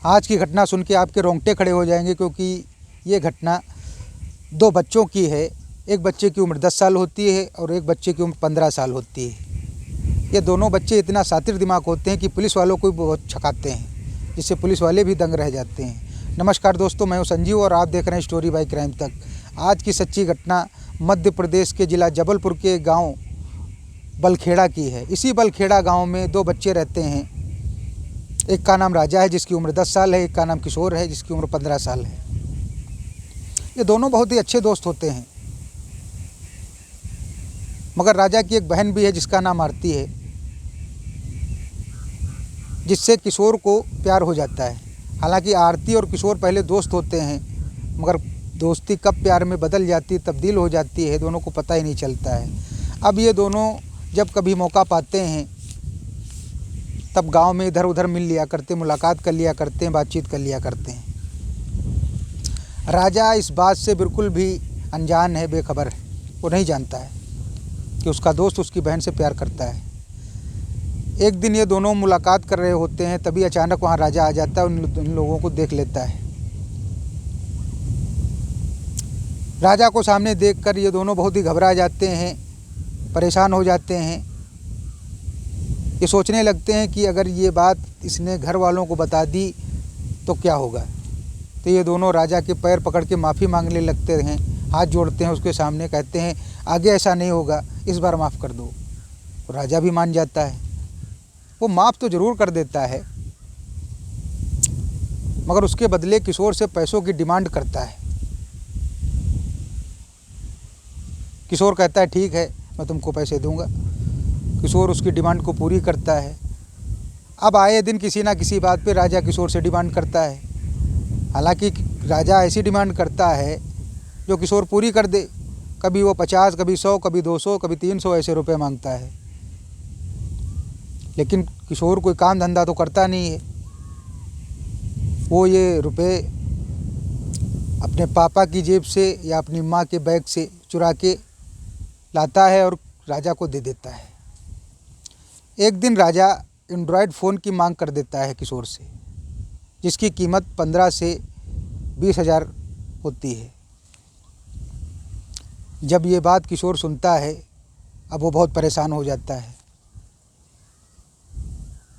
आज की घटना सुन के आपके रोंगटे खड़े हो जाएंगे, क्योंकि ये घटना 2 बच्चों की है। एक बच्चे की उम्र 10 साल होती है और एक बच्चे की उम्र 15 साल होती है। ये दोनों बच्चे इतना शातिर दिमाग होते हैं कि पुलिस वालों को भी बहुत छकाते हैं, जिससे पुलिस वाले भी दंग रह जाते हैं। नमस्कार दोस्तों, मैं हूं संजीव और आप देख रहे हैं स्टोरी बाय क्राइम तक। आज की सच्ची घटना मध्य प्रदेश के ज़िला जबलपुर के गाँव बलखेड़ा की है। इसी बलखेड़ा गाँव में 2 बच्चे रहते हैं। एक का नाम राजा है जिसकी उम्र 10 साल है, एक का नाम किशोर है जिसकी उम्र 15 साल है। ये दोनों बहुत ही अच्छे दोस्त होते हैं, मगर राजा की एक बहन भी है जिसका नाम आरती है, जिससे किशोर को प्यार हो जाता है। हालांकि आरती और किशोर पहले दोस्त होते हैं, मगर दोस्ती कब प्यार में बदल जाती, तब्दील हो जाती है, दोनों को पता ही नहीं चलता है। अब ये दोनों जब कभी मौका पाते हैं तब गांव में इधर उधर मिल लिया करते, मुलाकात कर लिया करते हैं, बातचीत कर लिया करते हैं। राजा इस बात से बिल्कुल भी अनजान है, बेखबर है। वो नहीं जानता है कि उसका दोस्त उसकी बहन से प्यार करता है। एक दिन ये दोनों मुलाकात कर रहे होते हैं, तभी अचानक वहाँ राजा आ जाता है, उन लोगों को देख लेता है। राजा को सामने देखकर ये दोनों बहुत ही घबरा जाते हैं, परेशान हो जाते हैं। ये सोचने लगते हैं कि अगर ये बात इसने घर वालों को बता दी तो क्या होगा। तो ये दोनों राजा के पैर पकड़ के माफ़ी मांगने लगते हैं, हाथ जोड़ते हैं उसके सामने, कहते हैं आगे ऐसा नहीं होगा, इस बार माफ़ कर दो। तो राजा भी मान जाता है। वो माफ़ तो ज़रूर कर देता है, मगर उसके बदले किशोर से पैसों की डिमांड करता है। किशोर कहता है ठीक है, मैं तुमको पैसे दूंगा। किशोर उसकी डिमांड को पूरी करता है। अब आए दिन किसी ना किसी बात पे राजा किशोर से डिमांड करता है। हालांकि राजा ऐसी डिमांड करता है जो किशोर पूरी कर दे। कभी वो 50, कभी 100, कभी 200, कभी 300 ऐसे रुपए मांगता है। लेकिन किशोर कोई काम धंधा तो करता नहीं है। वो ये रुपए अपने पापा की जेब से या अपनी माँ के बैग से चुरा के लाता है और राजा को दे देता है। एक दिन राजा एंड्रॉयड फ़ोन की मांग कर देता है किशोर से, जिसकी कीमत 15 से 20 हज़ार होती है। जब ये बात किशोर सुनता है, अब वो बहुत परेशान हो जाता है।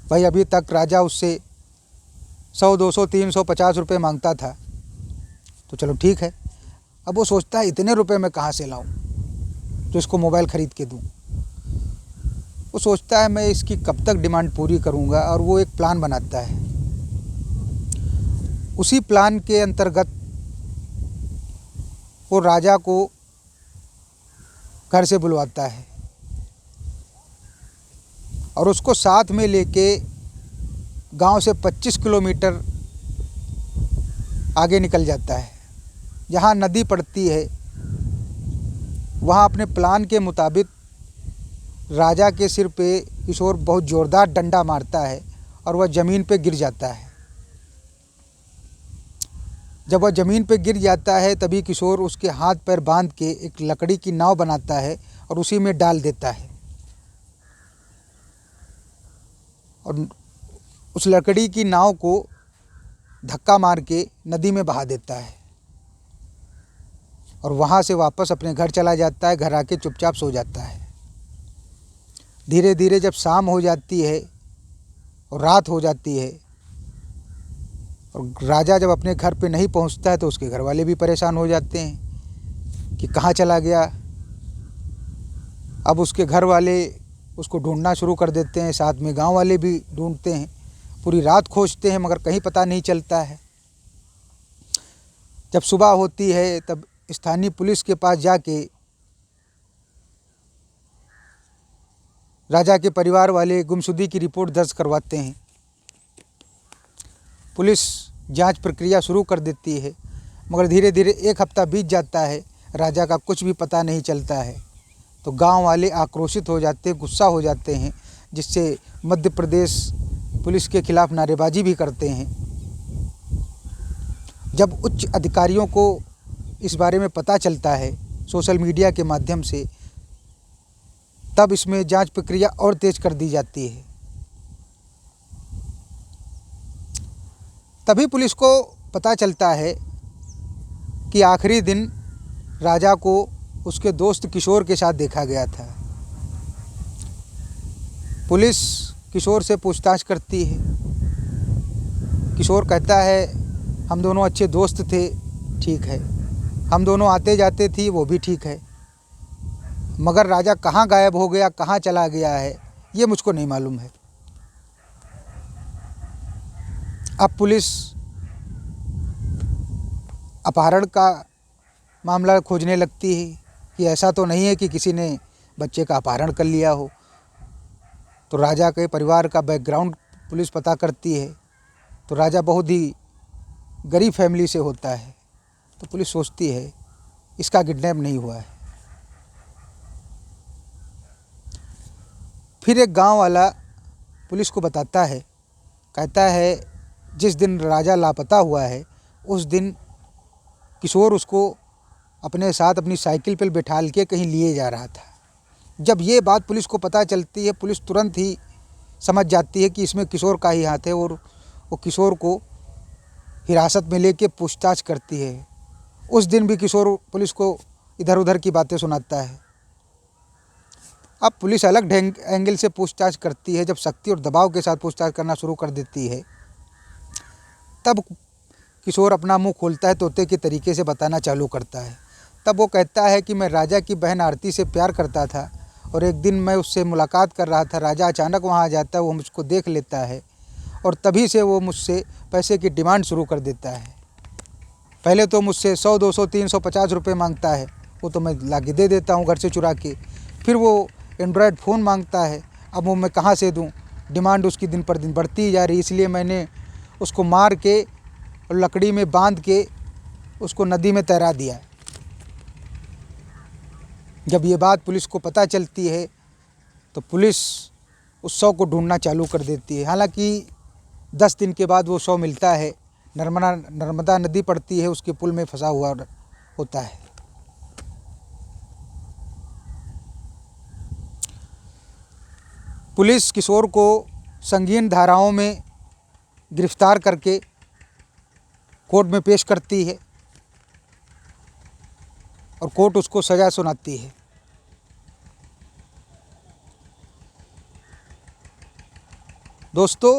भाई अभी तक राजा उससे 100, 200, 300, 50 रुपये मांगता था, तो चलो ठीक है। अब वो सोचता है इतने रुपए मैं कहाँ से लाऊं जो इसको मोबाइल ख़रीद के दूं। वो सोचता है मैं इसकी कब तक डिमांड पूरी करूंगा, और वो एक प्लान बनाता है। उसी प्लान के अंतर्गत वो राजा को घर से बुलवाता है और उसको साथ में लेके गांव से 25 किलोमीटर आगे निकल जाता है। जहां नदी पड़ती है वहां अपने प्लान के मुताबिक राजा के सिर पे किशोर बहुत ज़ोरदार डंडा मारता है और वह ज़मीन पे गिर जाता है। जब वह ज़मीन पे गिर जाता है तभी किशोर उसके हाथ पैर बांध के एक लकड़ी की नाव बनाता है और उसी में डाल देता है, और उस लकड़ी की नाव को धक्का मार के नदी में बहा देता है और वहाँ से वापस अपने घर चला जाता है। घर आके चुपचाप सो जाता है। धीरे धीरे जब शाम हो जाती है और रात हो जाती है और राजा जब अपने घर पे नहीं पहुंचता है तो उसके घर वाले भी परेशान हो जाते हैं कि कहाँ चला गया। अब उसके घर वाले उसको ढूंढना शुरू कर देते हैं, साथ में गांव वाले भी ढूंढते हैं। पूरी रात खोजते हैं मगर कहीं पता नहीं चलता है। जब सुबह होती है तब स्थानीय पुलिस के पास जाके राजा के परिवार वाले गुमशुदगी की रिपोर्ट दर्ज करवाते हैं। पुलिस जांच प्रक्रिया शुरू कर देती है, मगर धीरे धीरे 1 हफ्ता बीत जाता है, राजा का कुछ भी पता नहीं चलता है। तो गांव वाले आक्रोशित हो जाते हैं, गुस्सा हो जाते हैं, जिससे मध्य प्रदेश पुलिस के खिलाफ नारेबाजी भी करते हैं। जब उच्च अधिकारियों को इस बारे में पता चलता है सोशल मीडिया के माध्यम से, तब इसमें जांच प्रक्रिया और तेज कर दी जाती है। तभी पुलिस को पता चलता है कि आखिरी दिन राजा को उसके दोस्त किशोर के साथ देखा गया था। पुलिस किशोर से पूछताछ करती है। किशोर कहता है हम दोनों अच्छे दोस्त थे, ठीक है, हम दोनों आते जाते थे, वो भी ठीक है, मगर राजा कहाँ गायब हो गया, कहाँ चला गया है, ये मुझको नहीं मालूम है। अब पुलिस अपहरण का मामला खोजने लगती है कि ऐसा तो नहीं है कि किसी ने बच्चे का अपहरण कर लिया हो। तो राजा के परिवार का बैकग्राउंड पुलिस पता करती है। तो राजा बहुत ही गरीब फैमिली से होता है। तो पुलिस सोचती है इसका किडनैप नहीं हुआ है। फिर एक गांव वाला पुलिस को बताता है, कहता है जिस दिन राजा लापता हुआ है उस दिन किशोर उसको अपने साथ अपनी साइकिल पर बिठाल के कहीं लिए जा रहा था। जब ये बात पुलिस को पता चलती है, पुलिस तुरंत ही समझ जाती है कि इसमें किशोर का ही हाथ है और वो किशोर को हिरासत में लेके पूछताछ करती है। उस दिन भी किशोर पुलिस को इधर उधर की बातें सुनाता है। अब पुलिस अलग एंगल से पूछताछ करती है। जब सख्ती और दबाव के साथ पूछताछ करना शुरू कर देती है, तब किशोर अपना मुंह खोलता है, तोते के तरीके से बताना चालू करता है। तब वो कहता है कि मैं राजा की बहन आरती से प्यार करता था और एक दिन मैं उससे मुलाकात कर रहा था। राजा अचानक वहाँ आ जाता है, वो मुझको देख लेता है और तभी से वो मुझसे पैसे की डिमांड शुरू कर देता है। पहले तो मुझसे 100, 200, 350 रुपये मांगता है, वो तो मैं ला के दे देता हूँ घर से चुरा के। फिर वो एंड्रॉयड फ़ोन मांगता है, अब वो मैं कहाँ से दूँ। डिमांड उसकी दिन पर दिन बढ़ती ही जा रही, इसलिए मैंने उसको मार के और लकड़ी में बांध के उसको नदी में तैरा दिया। जब ये बात पुलिस को पता चलती है तो पुलिस उस शव को ढूंढना चालू कर देती है। हालांकि 10 दिन के बाद वो शव मिलता है। नर्मदा नदी पड़ती है, उसके पुल में फंसा हुआ होता है। पुलिस किशोर को संगीन धाराओं में गिरफ्तार करके कोर्ट में पेश करती है और कोर्ट उसको सज़ा सुनाती है। दोस्तों,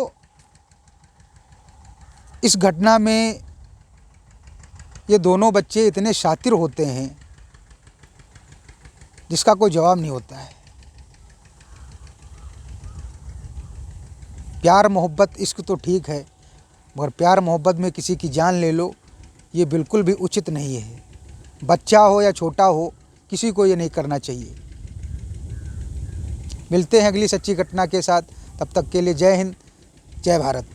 इस घटना में ये दोनों बच्चे इतने शातिर होते हैं जिसका कोई जवाब नहीं होता है। प्यार मोहब्बत इश्क तो ठीक है, मगर प्यार मोहब्बत में किसी की जान ले लो, ये बिल्कुल भी उचित नहीं है। बच्चा हो या छोटा हो, किसी को ये नहीं करना चाहिए। मिलते हैं अगली सच्ची घटना के साथ। तब तक के लिए जय हिंद, जय भारत।